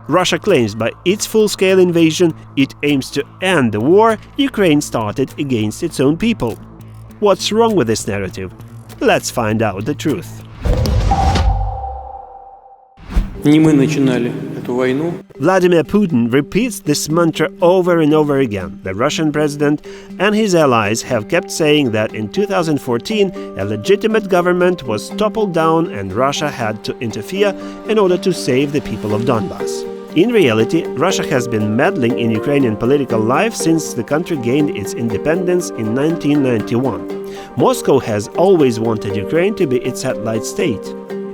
Russia claims by its full-scale invasion it aims to end the war Ukraine started against its own people. What's wrong with this narrative? Let's find out the truth. Не мы начинали эту войну. Vladimir Putin repeats this mantra over and over again. The Russian president and his allies have kept saying that in 2014 a legitimate government was toppled down and Russia had to interfere in order to save the people of Donbas. In reality, Russia has been meddling in Ukrainian political life since the country gained its independence in 1991. Moscow has always wanted Ukraine to be its satellite state.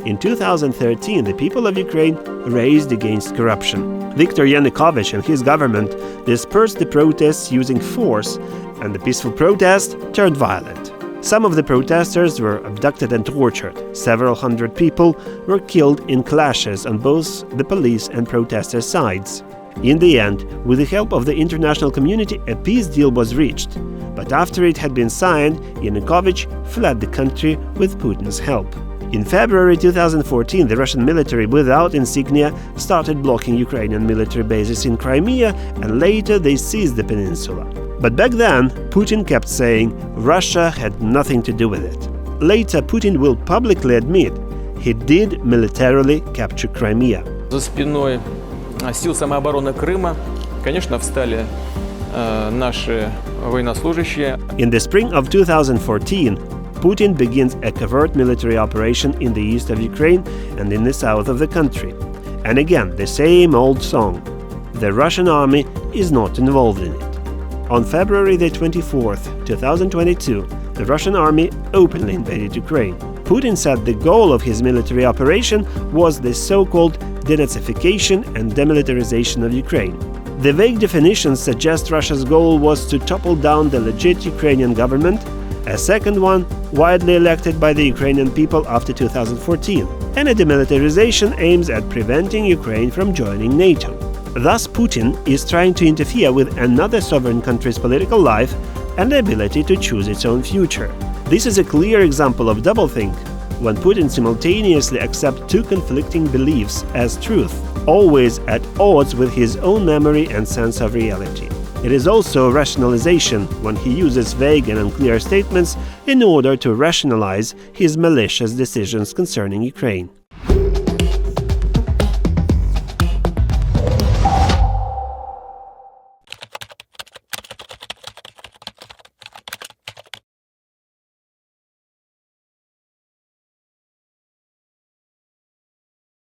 In 2013, the people of Ukraine raised against corruption. Viktor Yanukovych and his government dispersed the protests using force, and the peaceful protest turned violent. Some of the protesters were abducted and tortured. Several hundred people were killed in clashes on both the police and protester sides. In the end, with the help of the international community, a peace deal was reached. But after it had been signed, Yanukovych fled the country with Putin's help. In February 2014, the Russian military without insignia started blocking Ukrainian military bases in Crimea, and later they seized the peninsula. But back then, Putin kept saying Russia had nothing to do with it. Later, Putin will publicly admit he did militarily capture Crimea. За спиной сил самообороны Крыма, конечно, встали наши военнослужащие. In the spring of 2014, Putin begins a covert military operation in the east of Ukraine and in the south of the country. And again, the same old song. The Russian army is not involved in it. On February the 24th, 2022, the Russian army openly invaded Ukraine. Putin said the goal of his military operation was the so-called denazification and demilitarization of Ukraine. The vague definitions suggest Russia's goal was to topple down the legit Ukrainian government, a second one widely elected by the Ukrainian people after 2014, and a demilitarization aims at preventing Ukraine from joining NATO. Thus, Putin is trying to interfere with another sovereign country's political life and the ability to choose its own future. This is a clear example of doublethink, when Putin simultaneously accepts two conflicting beliefs as truth, always at odds with his own memory and sense of reality. It is also rationalization when he uses vague and unclear statements in order to rationalize his malicious decisions concerning Ukraine.